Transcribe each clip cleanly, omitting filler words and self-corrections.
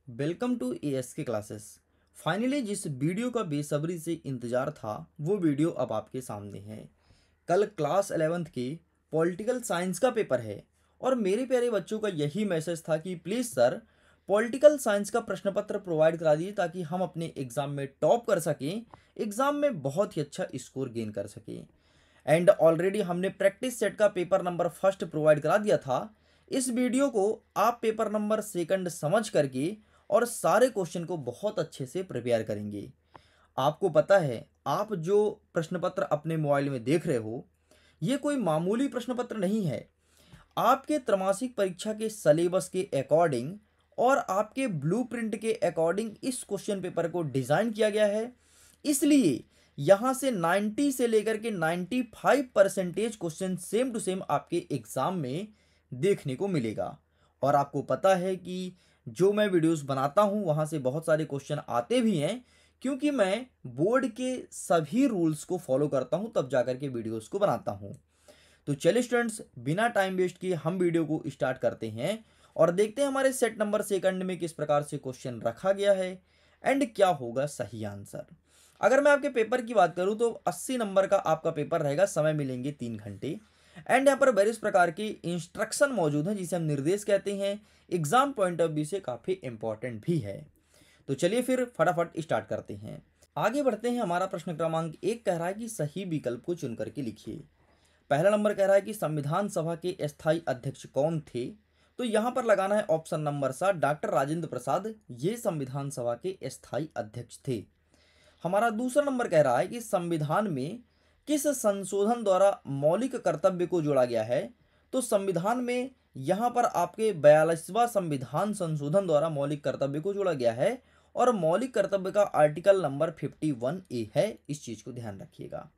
Welcome to ASK classes. Finally जिस video का बेसब्री से इंतज़ार था वो वीडियो अब आपके सामने है। कल क्लास 11th के पॉलिटिकल साइंस का पेपर है और मेरे प्यारे बच्चों का यही मैसेज था कि प्लीज़ सर पॉलिटिकल साइंस का प्रश्न पत्र प्रोवाइड करा दीजिए ताकि हम अपने एग्ज़ाम में टॉप कर सकें, एग्ज़ाम में बहुत ही अच्छा स्कोर गेन कर सकें। एंड ऑलरेडी हमने प्रैक्टिस सेट का पेपर नंबर फर्स्ट प्रोवाइड करा दिया था। इस वीडियो को आप पेपर नंबर सेकंड समझ करके और सारे क्वेश्चन को बहुत अच्छे से प्रिपेयर करेंगे। आपको पता है, आप जो प्रश्न पत्र अपने मोबाइल में देख रहे हो ये कोई मामूली प्रश्न पत्र नहीं है। आपके त्रैमासिक परीक्षा के सिलेबस के अकॉर्डिंग और आपके ब्लूप्रिंट के अकॉर्डिंग इस क्वेश्चन पेपर को डिज़ाइन किया गया है। इसलिए यहाँ से 90 से लेकर के 95% क्वेश्चन सेम टू सेम आपके एग्जाम में देखने को मिलेगा। और आपको पता है कि जो मैं वीडियोस बनाता हूँ वहाँ से बहुत सारे क्वेश्चन आते भी हैं, क्योंकि मैं बोर्ड के सभी रूल्स को फॉलो करता हूँ तब जाकर के वीडियोस को बनाता हूँ। तो चलिए स्टूडेंट्स, बिना टाइम वेस्ट किए हम वीडियो को स्टार्ट करते हैं और देखते हैं हमारे सेट नंबर सेकंड में किस प्रकार से क्वेश्चन रखा गया है एंड क्या होगा सही आंसर। अगर मैं आपके पेपर की बात करूं तो 80 नंबर का आपका पेपर रहेगा, समय मिलेंगे 3 घंटे। एंड यहाँ पर वेरियस प्रकार के इंस्ट्रक्शन मौजूद हैं जिसे हम निर्देश कहते हैं, एग्जाम पॉइंट ऑफ व्यू से काफ़ी इंपॉर्टेंट भी है। तो चलिए फिर फटाफट स्टार्ट करते हैं, आगे बढ़ते हैं। हमारा प्रश्न क्रमांक 1 कह रहा है कि सही विकल्प को चुन करके लिखिए। पहला नंबर कह रहा है कि संविधान सभा के स्थायी अध्यक्ष कौन थे। तो यहां पर लगाना है option number 7, doctor Rajendra Prasad, ये संविधान सभा के स्थायी अध्यक्ष थे। हमारा दूसरा नंबर कह रहा है कि संविधान में किस संशोधन द्वारा मौलिक कर्तव्य को जोड़ा गया है। तो संविधान में यहां पर आपके 42वां संविधान संशोधन द्वारा मौलिक कर्तव्य को जोड़ा गया है और मौलिक कर्तव्य का आर्टिकल नंबर 51A है, इस चीज को ध्यान रखिएगा।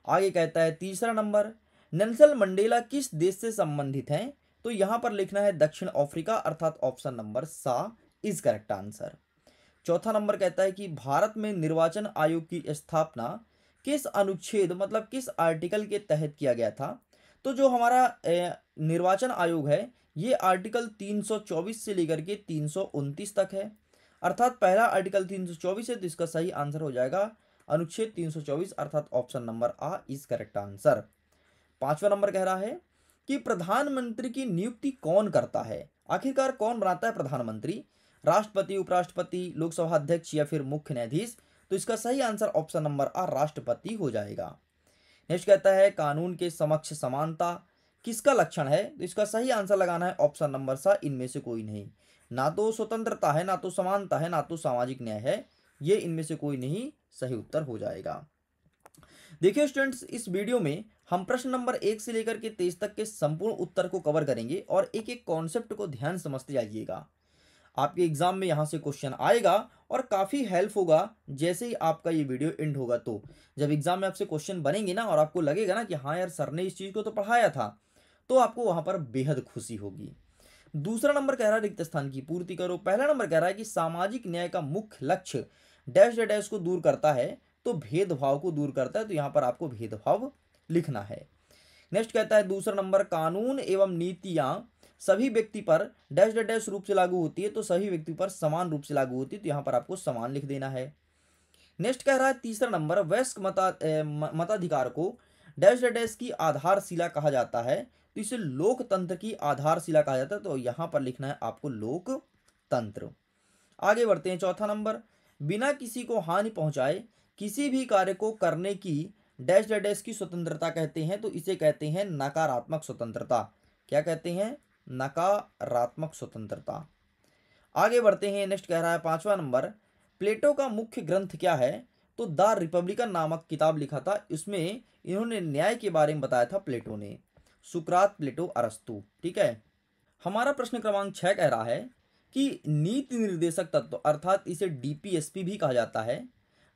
आगे कहता है तीसरा नंबर, नेल्सन मंडेला किस देश से संबंधित हैं। तो यहां पर लिखना है दक्षिण अफ्रीका, अर्थात ऑप्शन नंबर सा इज करेक्ट आंसर। चौथा नंबर कहता है कि भारत में निर्वाचन आयोग की स्थापना किस अनुच्छेद मतलब किस आर्टिकल के तहत किया गया था। तो जो हमारा निर्वाचन आयोग है ये आर्टिकल 324 से लेकर के 329 तक है, अर्थात पहला आर्टिकल 324 है, तो इसका सही आंसर हो जाएगा अनुच्छेद 324, अर्थात option number A is correct answer. पांचवा नंबर कह रहा है कि प्रधानमंत्री की नियुक्ति कौन करता है। आखिरकार कौन बनाता है प्रधानमंत्री, राष्ट्रपति, उपराष्ट्रपति, लोकसभा अध्यक्ष या फिर मुख्य न्यायाधीश। तो इसका सही आंसर ऑप्शन नंबर आ राष्ट्रपति हो जाएगा। नेक्स्ट कहता है कानून के समक्ष समानता किसका लक्षण है। तो इसका सही आंसर लगाना है ऑप्शन नंबर सा, इनमें से कोई नहीं। ना तो स्वतंत्रता है, ना तो समानता है, ना तो सामाजिक न्याय है, ये इनमें से कोई नहीं सही उत्तर हो जाएगा। देखिए स्टूडेंट्स, इस वीडियो में हम प्रश्न नंबर 1 से लेकर के 23 तक के संपूर्ण उत्तर को कवर करेंगे और एक एक कॉन्सेप्ट को ध्यान समझते जाइएगा। आपके एग्जाम में यहाँ से क्वेश्चन आएगा और काफ़ी हेल्प होगा जैसे ही आपका ये वीडियो एंड होगा। तो जब एग्जाम में आपसे क्वेश्चन बनेंगे ना और आपको लगेगा ना कि हाँ यार सर ने इस चीज़ को तो पढ़ाया था, तो आपको वहाँ पर बेहद खुशी होगी। दूसरा नंबर कह रहा है रिक्त स्थान की पूर्ति करो। पहला नंबर कह रहा है कि सामाजिक न्याय का मुख्य लक्ष्य डैश डैश को दूर करता है, तो भेदभाव को दूर करता है, तो यहाँ पर आपको भेदभाव लिखना है। नेक्स्ट कहता है दूसरा नंबर, कानून एवं नीतियां सभी व्यक्ति पर डैश डैश रूप से लागू होती है, तो सभी व्यक्ति पर समान रूप से लागू होती है, तो यहाँ पर आपको समान लिख देना है। नेक्स्ट कह रहा है तीसरा नंबर, वयस्क मताधिकार को डैश डैश की आधारशिला कहा जाता है, तो इसे लोकतंत्र की आधारशिला कहा जाता है, तो यहाँ पर लिखना है आपको लोकतंत्र। आगे बढ़ते हैं, चौथा नंबर, बिना किसी को हानि पहुंचाए किसी भी कार्य को करने की डैश डैश की स्वतंत्रता कहते हैं, तो इसे कहते हैं नकारात्मक स्वतंत्रता। क्या कहते हैं, नकारात्मक स्वतंत्रता। आगे बढ़ते हैं, नेक्स्ट कह रहा है पांचवा नंबर, प्लेटो का मुख्य ग्रंथ क्या है। तो द रिपब्लिकन नामक किताब लिखा था, इसमें इन्होंने न्याय के बारे में बताया था प्लेटो ने। सुकरात, प्लेटो, अरस्तु। ठीक है। हमारा प्रश्न क्रमांक 6 कह रहा है कि नीति निर्देशक तत्व अर्थात इसे डीपीएसपी भी कहा जाता है,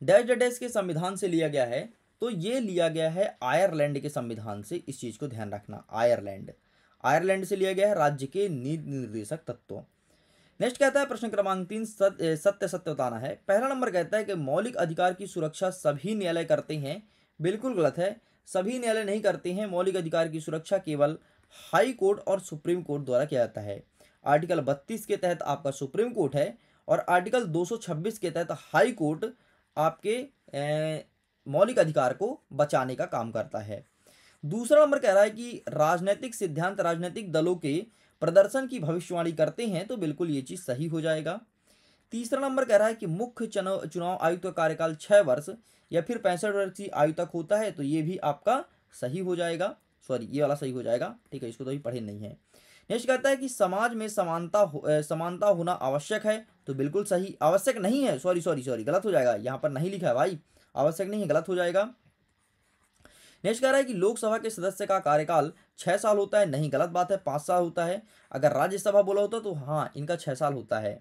डैश डैश के संविधान से लिया गया है। तो ये लिया गया है आयरलैंड के संविधान से, इस चीज को ध्यान रखना। आयरलैंड, आयरलैंड से लिया गया है राज्य के नीति निर्देशक तत्व। नेक्स्ट कहता है प्रश्न क्रमांक 3, सत्य सत्य बताना है। पहला नंबर कहता है कि मौलिक अधिकार की सुरक्षा सभी न्यायालय करते हैं। बिल्कुल गलत है, सभी न्यायालय नहीं करते हैं। मौलिक अधिकार की सुरक्षा केवल हाई कोर्ट और सुप्रीम कोर्ट द्वारा किया जाता है। आर्टिकल 32 के तहत आपका सुप्रीम कोर्ट है और आर्टिकल 226 के तहत हाई कोर्ट आपके मौलिक अधिकार को बचाने का काम करता है। दूसरा नंबर कह रहा है कि राजनीतिक सिद्धांत राजनीतिक दलों के प्रदर्शन की भविष्यवाणी करते हैं, तो बिल्कुल ये चीज सही हो जाएगा। तीसरा नंबर कह रहा है कि मुख्य चुनाव आयुक्त का कार्यकाल 6 वर्ष या फिर 65 वर्ष की आयु तक होता है, तो ये भी आपका सही हो जाएगा। सॉरी, ये वाला सही हो जाएगा, ठीक है, इसको तो अभी पढ़े नहीं है। नेक्स्ट कहता है कि समाज में समानता होना आवश्यक है, तो बिल्कुल सही। आवश्यक नहीं है, सॉरी सॉरी सॉरी, गलत हो जाएगा, यहाँ पर नहीं लिखा है भाई, आवश्यक नहीं है, गलत हो जाएगा। नेक्स्ट कह रहा है कि लोकसभा के सदस्य का कार्यकाल 6 साल होता है, नहीं, गलत बात है, 5 साल होता है। अगर राज्यसभा बोला होता तो हाँ, इनका 6 साल होता है।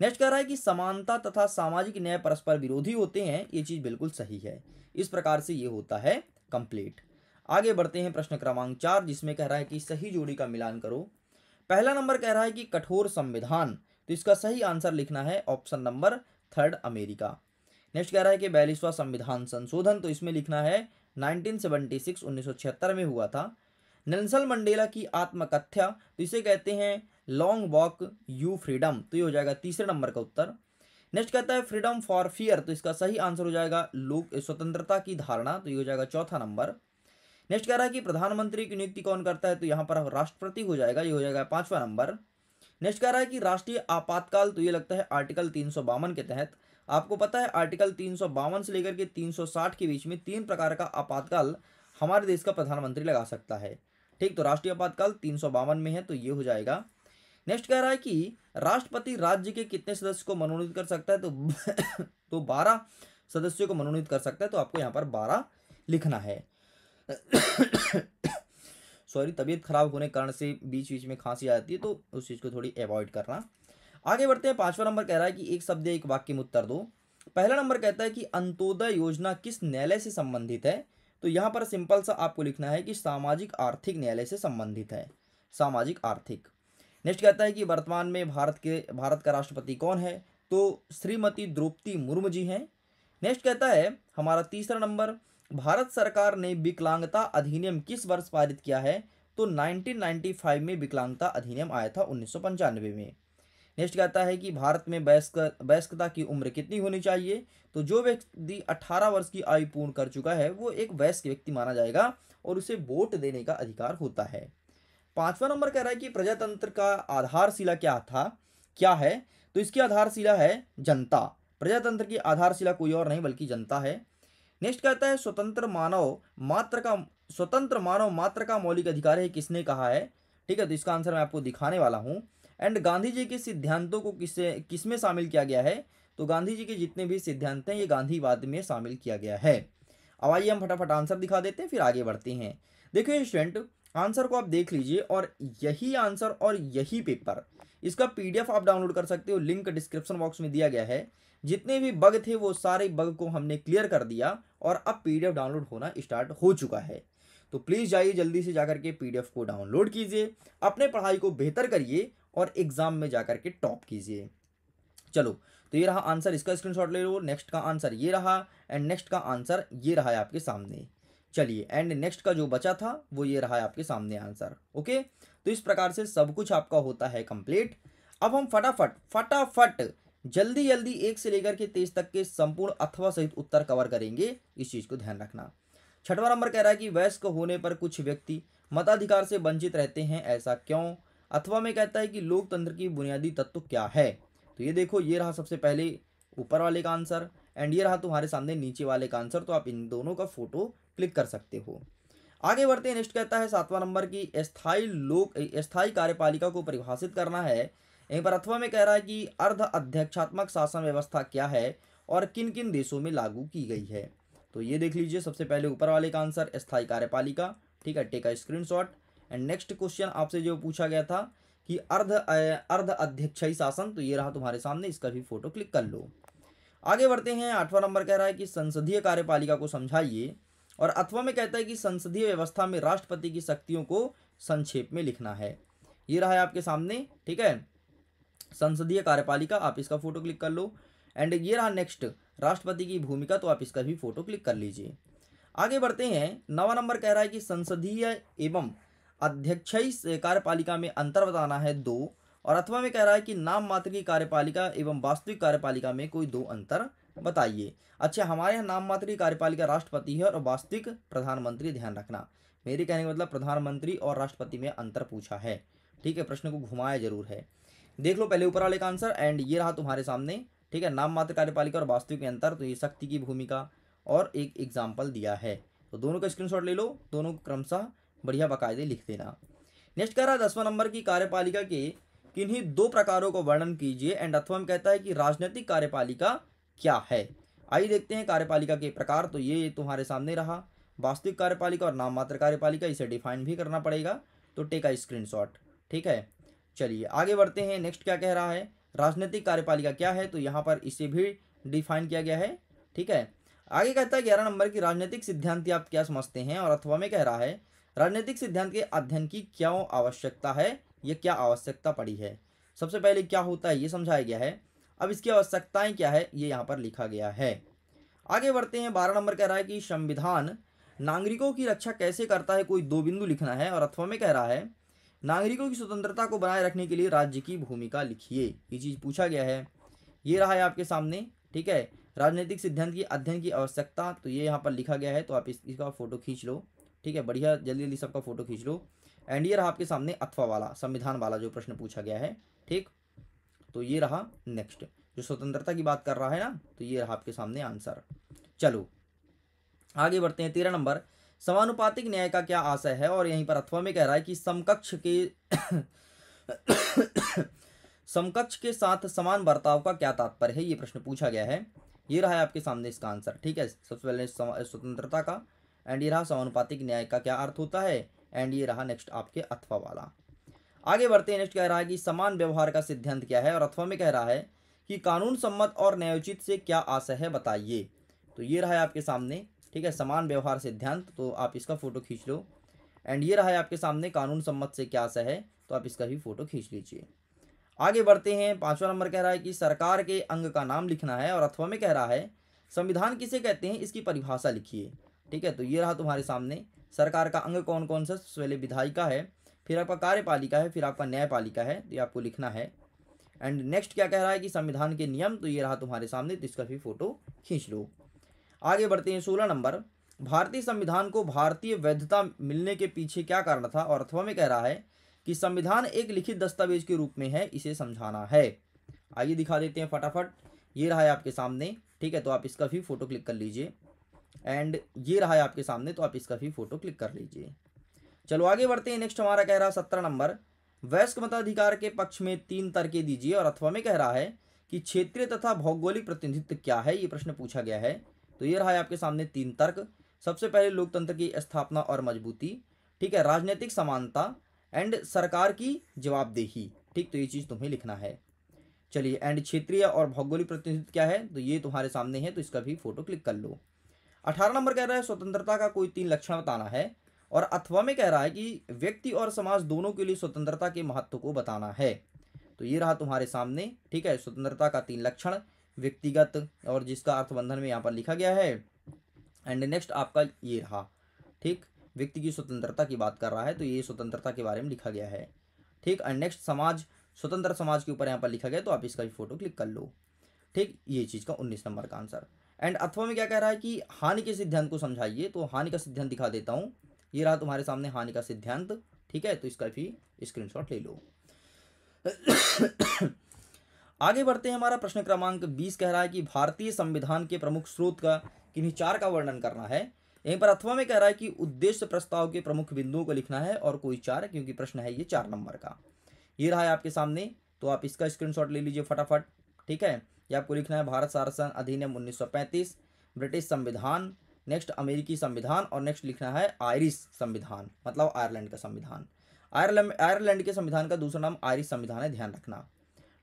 नेक्स्ट कह रहा है कि समानता तथा सामाजिक न्याय परस्पर विरोधी होते हैं, ये चीज बिल्कुल सही है। इस प्रकार से ये होता है कंप्लीट। आगे बढ़ते हैं प्रश्न क्रमांक 4, जिसमें कह रहा है कि सही जोड़ी का मिलान करो। पहला नंबर कह रहा है कि कठोर संविधान, तो इसका सही आंसर लिखना है ऑप्शन नंबर 3 अमेरिका। नेक्स्ट कह रहा है कि 42वां संविधान संशोधन, तो इसमें लिखना है 1976 1976 में हुआ था। नेल्सन मंडेला की आत्मकथ्या, तो इसे कहते हैं लॉन्ग वॉक यू फ्रीडम, तो ये हो जाएगा तीसरे नंबर का उत्तर। नेक्स्ट कहता है फ्रीडम फॉर फियर, तो इसका सही आंसर हो जाएगा लोक स्वतंत्रता की धारणा, तो ये हो जाएगा चौथा नंबर। नेक्स्ट कह रहा है कि प्रधानमंत्री की नियुक्ति कौन करता है, तो यहाँ पर राष्ट्रपति हो जाएगा, ये हो जाएगा 5वां नंबर। नेक्स्ट कह रहा है कि राष्ट्रीय आपातकाल, तो ये लगता है आर्टिकल 352 के तहत। आपको पता है आर्टिकल 352 से लेकर के 360 के बीच में 3 प्रकार का आपातकाल हमारे देश का प्रधानमंत्री लगा सकता है, ठीक। तो राष्ट्रीय आपातकाल 352 में है, तो ये हो जाएगा। नेक्स्ट कह रहा है कि राष्ट्रपति राज्य के कितने सदस्य को मनोनीत कर सकता है, तो 12 सदस्यों को मनोनीत कर सकता है, तो आपको यहाँ पर 12 लिखना है। सॉरी, तबीयत खराब होने के कारण से बीच बीच में खांसी आ जाती है, तो उस चीज़ को थोड़ी अवॉइड करना। आगे बढ़ते हैं। 5वां नंबर कह रहा है कि एक शब्द या एक वाक्य में उत्तर दो। पहला नंबर कहता है कि अंत्योदय योजना किस न्यायालय से संबंधित है, तो यहाँ पर सिंपल सा आपको लिखना है कि सामाजिक आर्थिक न्यायालय से संबंधित है, सामाजिक आर्थिक। नेक्स्ट कहता है कि वर्तमान में भारत का राष्ट्रपति कौन है, तो श्रीमती द्रौपदी मुर्मू जी हैं। नेक्स्ट कहता है हमारा तीसरा नंबर, भारत सरकार ने विकलांगता अधिनियम किस वर्ष पारित किया है, तो 1995 में विकलांगता अधिनियम आया था, 1995 में। नेक्स्ट कहता है कि भारत में वयस्कता की उम्र कितनी होनी चाहिए, तो जो व्यक्ति 18 वर्ष की आयु पूर्ण कर चुका है वो एक वयस्क व्यक्ति माना जाएगा और उसे वोट देने का अधिकार होता है। 5वां नंबर कह रहा है कि प्रजातंत्र का आधारशिला क्या है, तो इसकी आधारशिला है जनता। प्रजातंत्र की आधारशिला कोई और नहीं बल्कि जनता है। नेक्स्ट कहता है स्वतंत्र मानव मात्र का मौलिक अधिकार है, किसने कहा है, ठीक है। तो इसका आंसर मैं आपको दिखाने वाला हूं। एंड गांधी जी के सिद्धांतों को किसमें शामिल किया गया है, तो गांधी जी के जितने भी सिद्धांत हैं ये गांधीवाद में शामिल किया गया है। अब आइए हम फटाफट आंसर दिखा देते हैं, फिर आगे बढ़ते हैं। देखिए स्टूडेंट, आंसर को आप देख लीजिए और यही आंसर और यही पेपर, इसका पीडीएफ आप डाउनलोड कर सकते हो, लिंक डिस्क्रिप्शन बॉक्स में दिया गया है। जितने भी बग थे वो सारे बग को हमने क्लियर कर दिया और अब पीडीएफ डाउनलोड होना स्टार्ट हो चुका है। तो प्लीज़ जाइए जल्दी से जाकर के पीडीएफ को डाउनलोड कीजिए, अपने पढ़ाई को बेहतर करिए और एग्जाम में जाकर के टॉप कीजिए। चलो, तो ये रहा आंसर, इसका स्क्रीनशॉट ले लो। नेक्स्ट का आंसर ये रहा एंड नेक्स्ट का आंसर ये रहा है आपके सामने। चलिए, एंड नेक्स्ट का जो बचा था वो ये रहा है आपके सामने आंसर। ओके, तो इस प्रकार से सब कुछ आपका होता है कंप्लीट। अब हम फटाफट जल्दी 1 से लेकर के 23 तक के संपूर्ण अथवा सहित उत्तर कवर करेंगे, इस चीज को ध्यान रखना। 6वां नंबर कह रहा है कि वयस्क होने पर कुछ व्यक्ति मताधिकार से वंचित रहते हैं, ऐसा क्यों। अथवा में कहता है कि लोकतंत्र की बुनियादी तत्व क्या है, तो ये देखो, ये रहा सबसे पहले ऊपर वाले का आंसर एंड ये रहा तुम्हारे सामने नीचे वाले का आंसर, तो आप इन दोनों का फोटो क्लिक कर सकते हो। आगे बढ़ते हैं। नेक्स्ट कहता है 7वां नंबर की स्थायी कार्यपालिका को परिभाषित करना है। यहीं पर अथवा में कह रहा है कि अर्ध अध्यक्षात्मक शासन व्यवस्था क्या है और किन किन देशों में लागू की गई है, तो ये देख लीजिए सबसे पहले ऊपर वाले का आंसर स्थायी कार्यपालिका, ठीक है, take a screenshot. And next question आपसे जो पूछा गया था कि अर्ध अध्यक्षीय शासन, तो ये रहा तुम्हारे सामने, इसका भी फोटो क्लिक कर लो। आगे बढ़ते हैं। 8वां नंबर कह रहा है कि संसदीय कार्यपालिका को समझाइए और अथवा में कहता है कि संसदीय व्यवस्था में राष्ट्रपति की शक्तियों को संक्षेप में लिखना है। ये रहा है आपके सामने, ठीक है, संसदीय कार्यपालिका, आप इसका फोटो क्लिक कर लो। एंड ये रहा नेक्स्ट राष्ट्रपति की भूमिका, तो आप इसका भी फोटो क्लिक कर लीजिए। आगे बढ़ते हैं। 9वां नंबर कह रहा है कि संसदीय एवं अध्यक्षीय कार्यपालिका में अंतर बताना है 2 और अथवा में कह रहा है कि नाम मात्र की कार्यपालिका एवं वास्तविक कार्यपालिका में कोई दो अंतर बताइए। अच्छा, हमारे यहाँ नाम मात्र की कार्यपालिका राष्ट्रपति है और वास्तविक प्रधानमंत्री, ध्यान रखना मेरे कहने का मतलब प्रधानमंत्री और राष्ट्रपति में अंतर पूछा है। ठीक है, प्रश्न को घुमाया जरूर है। देख लो पहले ऊपर वाले का आंसर, एंड ये रहा तुम्हारे सामने। ठीक है, नाम मात्र कार्यपालिका और वास्तविक में अंतर, तो ये शक्ति की भूमिका और एक एग्जाम्पल दिया है। तो दोनों का स्क्रीनशॉट ले लो, दोनों को क्रमशः बढ़िया बाकायदे लिख देना। नेक्स्ट कह रहा है 10वां नंबर की कार्यपालिका के किन्हीं दो प्रकारों को वर्णन कीजिए, एंड अथवा में कहता है कि राजनीतिक कार्यपालिका क्या है। आइए देखते हैं कार्यपालिका के प्रकार। तो ये तुम्हारे सामने रहा, वास्तविक कार्यपालिका और नाम मात्र कार्यपालिका, इसे डिफाइन भी करना पड़ेगा, तो टेक अ स्क्रीनशॉट। ठीक है, चलिए आगे बढ़ते हैं। नेक्स्ट क्या कह रहा है, राजनीतिक कार्यपालिका क्या है, तो यहाँ पर इसे भी डिफाइन किया गया है। ठीक है, आगे कहता है 11 नंबर की राजनीतिक सिद्धांत आप क्या समझते हैं, और अथवा में कह रहा है राजनीतिक सिद्धांत के अध्ययन की क्या आवश्यकता है, ये क्या आवश्यकता पड़ी है। सबसे पहले क्या होता है ये समझाया गया है, अब इसकी आवश्यकताएं क्या है ये यहाँ पर लिखा गया है। आगे बढ़ते हैं। 12 नंबर कह रहा है कि संविधान नागरिकों की रक्षा कैसे करता है, कोई दो बिंदु लिखना है, और अथवा में कह रहा है नागरिकों की स्वतंत्रता को बनाए रखने के लिए राज्य की भूमिका लिखिए। ये चीज़ पूछा गया है, ये रहा है आपके सामने। ठीक है, राजनीतिक सिद्धांत की अध्ययन की आवश्यकता, तो ये यहाँ पर लिखा गया है, तो आप इसका फोटो खींच लो। ठीक है, बढ़िया जल्दी जल्दी सबका फोटो खींच लो। एंड ये रहा आपके सामने अथवा वाला, संविधान वाला जो प्रश्न पूछा गया है। ठीक, तो ये रहा नेक्स्ट जो स्वतंत्रता की बात कर रहा है ना, तो ये रहा आपके सामने आंसर। चलो आगे बढ़ते हैं। 13 नंबर, समानुपातिक न्याय का क्या आशय है, और यहीं पर अथवा में कह रहा है कि समकक्ष के समकक्ष के साथ समान बर्ताव का क्या तात्पर्य है, ये प्रश्न पूछा गया है। ये रहा है आपके सामने इसका आंसर। ठीक है, सबसे पहले स्वतंत्रता का, एंड ये रहा समानुपातिक न्याय का क्या अर्थ होता है, एंड ये रहा नेक्स्ट आपके अथवा वाला। आगे बढ़ते हैं। नेक्स्ट कह रहा है कि समान व्यवहार का सिद्धांत क्या है, और अथवा में कह रहा है कि कानून सम्मत और न्यायोचित से क्या आशय है बताइए। तो ये रहा है आपके सामने। ठीक है, समान व्यवहार सिद्धांत, तो आप इसका फोटो खींच लो। एंड ये रहा है आपके सामने कानून सम्मत से क्या आशय है, तो आप इसका भी फोटो खींच लीजिए। आगे बढ़ते हैं। 5वां नंबर कह रहा है कि सरकार के अंग का नाम लिखना है, और अथवा में कह रहा है संविधान किसे कहते हैं इसकी परिभाषा लिखिए। ठीक है, तो ये रहा तुम्हारे सामने सरकार का अंग कौन कौन सा, पहले विधायिका है, फिर आपका कार्यपालिका है, फिर आपका न्यायपालिका है, तो ये आपको लिखना है। एंड नेक्स्ट क्या कह रहा है कि संविधान के नियम, तो ये रहा तुम्हारे सामने, तो इसका भी फोटो खींच लो। आगे बढ़ते हैं। 16 नंबर, भारतीय संविधान को भारतीय वैधता मिलने के पीछे क्या कारण था, और अथवा में कह रहा है कि संविधान एक लिखित दस्तावेज के रूप में है, इसे समझाना है। आइए दिखा देते हैं फटाफट। ये रहा है आपके सामने। ठीक है, तो आप इसका भी फोटो क्लिक कर लीजिए। एंड ये रहा है आपके सामने, तो आप इसका भी फोटो क्लिक कर लीजिए। चलो आगे बढ़ते हैं। नेक्स्ट हमारा कह रहा है 17 नंबर, वयस्क मताधिकार के पक्ष में 3 तर्क दीजिए, और अथवा में कह रहा है कि क्षेत्रीय तथा भौगोलिक प्रतिनिधित्व क्या है, ये प्रश्न पूछा गया है। तो ये रहा है आपके सामने 3 तर्क। सबसे पहले लोकतंत्र की स्थापना और मजबूती, ठीक है, राजनीतिक समानता, एंड सरकार की जवाबदेही। ठीक, तो ये चीज़ तुम्हें लिखना है। चलिए, एंड क्षेत्रीय और भौगोलिक प्रतिनिधित्व क्या है, तो ये तुम्हारे सामने है, तो इसका भी फोटो क्लिक कर लो। 18 नंबर कह रहा है स्वतंत्रता का कोई 3 लक्षण बताना है, और अथवा में कह रहा है कि व्यक्ति और समाज दोनों के लिए स्वतंत्रता के महत्व को बताना है। तो ये रहा तुम्हारे सामने। ठीक है, स्वतंत्रता का 3 लक्षण, व्यक्तिगत, और जिसका अर्थबंधन में यहाँ पर लिखा गया है। एंड नेक्स्ट आपका ये रहा। ठीक, व्यक्ति की स्वतंत्रता की बात कर रहा है, तो ये स्वतंत्रता के बारे में लिखा गया है। ठीक, एंड नेक्स्ट समाज, स्वतंत्र समाज के ऊपर यहाँ पर लिखा गया, तो आप इसका भी फोटो क्लिक कर लो। ठीक, ये चीज़ का 19 नंबर का आंसर। एंड अथवा में क्या कह रहा है कि हानि के सिद्धांत को समझाइए, तो हानि का सिद्धांत दिखा देता हूँ। ये रहा तुम्हारे सामने हानि का सिद्धांत। ठीक है, तो इसका भी स्क्रीनशॉट ले लो। आगे बढ़ते हैं। हमारा प्रश्न क्रमांक 20 कह रहा है कि भारतीय संविधान के प्रमुख स्रोत का किन्हीं 4 का वर्णन करना है। यहीं पर अथवा में कह रहा है कि उद्देश्य प्रस्ताव के प्रमुख बिंदुओं को लिखना है, और कोई 4, क्योंकि प्रश्न है ये 4 नंबर का। ये रहा है आपके सामने, तो आप इसका स्क्रीनशॉट ले लीजिए फटाफट। ठीक है, ये आपको लिखना है भारत शासन अधिनियम 1935, ब्रिटिश संविधान, नेक्स्ट अमेरिकी संविधान, और नेक्स्ट लिखना है आयरिश संविधान, मतलब आयरलैंड का संविधान। आयरलैंड के संविधान का दूसरा नाम आयरिश संविधान है, ध्यान रखना।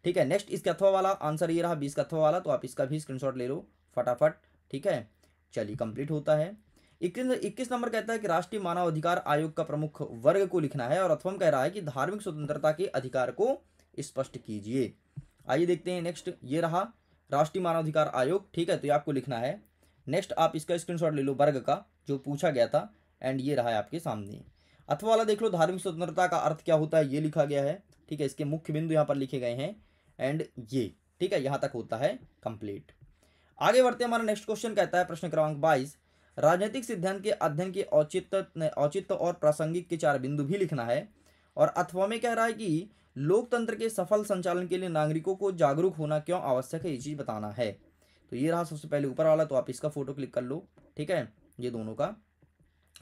ठीक है, नेक्स्ट इसका अथवा वाला आंसर ये रहा 20 का अथवा वाला, तो आप इसका भी स्क्रीनशॉट ले लो फटाफट। ठीक है, चलिए कंप्लीट होता है। 21 नंबर कहता है कि राष्ट्रीय मानव अधिकार आयोग का प्रमुख वर्ग को लिखना है, और अथवा कह रहा है कि धार्मिक स्वतंत्रता के अधिकार को स्पष्ट कीजिए। आइए देखते हैं। नेक्स्ट ये रहा राष्ट्रीय मानवाधिकार आयोग। ठीक है, तो ये आपको लिखना है। नेक्स्ट आप इसका स्क्रीनशॉट ले लो वर्ग का, जो पूछा गया था। एंड ये रहा है आपके सामने। अथवा वाला देख लो, धार्मिक स्वतंत्रता का अर्थ क्या होता है, ये लिखा गया है। ठीक है, इसके मुख्य बिंदु यहाँ पर लिखे गए हैं एंड ये, ठीक है, यहाँ तक होता है कंप्लीट। आगे बढ़ते हैं, हमारा नेक्स्ट क्वेश्चन कहता है प्रश्न क्रमांक 22, राजनीतिक सिद्धांत के अध्ययन के औचित्य और प्रासंगिक के 4 बिंदु भी लिखना है। और अथवा में कह रहा है कि लोकतंत्र के सफल संचालन के लिए नागरिकों को जागरूक होना क्यों आवश्यक है, ये चीज़ बताना है। तो ये रहा सबसे पहले ऊपर वाला, तो आप इसका फोटो क्लिक कर लो, ठीक है, ये दोनों का।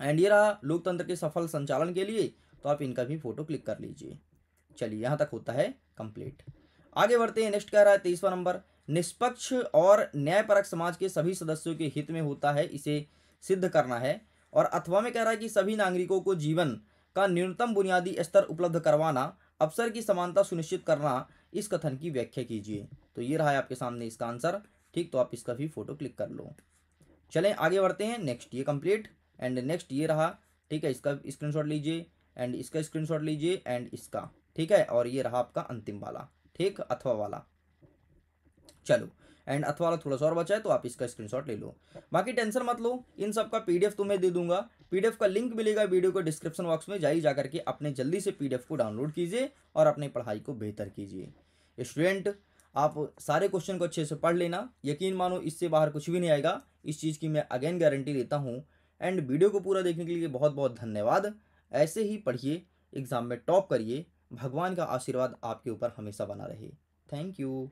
एंड ये रहा लोकतंत्र के सफल संचालन के लिए, तो आप इनका भी फोटो क्लिक कर लीजिए। चलिए, यहाँ तक होता है कंप्लीट। आगे बढ़ते हैं, नेक्स्ट कह रहा है 23वां नंबर, निष्पक्ष और न्यायपरक समाज के सभी सदस्यों के हित में होता है, इसे सिद्ध करना है। और अथवा में कह रहा है कि सभी नागरिकों को जीवन का न्यूनतम बुनियादी स्तर उपलब्ध करवाना, अवसर की समानता सुनिश्चित करना, इस कथन की व्याख्या कीजिए। तो ये रहा है आपके सामने इसका आंसर, ठीक, तो आप इसका भी फोटो क्लिक कर लो। चलें आगे बढ़ते हैं, नेक्स्ट ये कंप्लीट एंड नेक्स्ट ये रहा, ठीक है, इसका स्क्रीनशॉट लीजिए एंड इसका स्क्रीनशॉट लीजिए एंड इसका, ठीक है, और ये रहा आपका अंतिम वाला, ठीक, अथवा वाला। चलो, एंड अथवा वाला थोड़ा सा और बचा है, तो आप इसका स्क्रीनशॉट ले लो। बाकी टेंशन मत लो, इन सब का पीडीएफ तुम्हें दे दूंगा। पीडीएफ का लिंक मिलेगा वीडियो को डिस्क्रिप्शन बॉक्स में, जाइए जाकर के अपने जल्दी से पीडीएफ को डाउनलोड कीजिए और अपनी पढ़ाई को बेहतर कीजिए। स्टूडेंट, आप सारे क्वेश्चन को अच्छे से पढ़ लेना, यकीन मानो इससे बाहर कुछ भी नहीं आएगा, इस चीज़ की मैं अगेन गारंटी देता हूँ। एंड वीडियो को पूरा देखने के लिए बहुत बहुत धन्यवाद। ऐसे ही पढ़िए, एग्जाम में टॉप करिए, भगवान का आशीर्वाद आपके ऊपर हमेशा बना रहे। Thank you.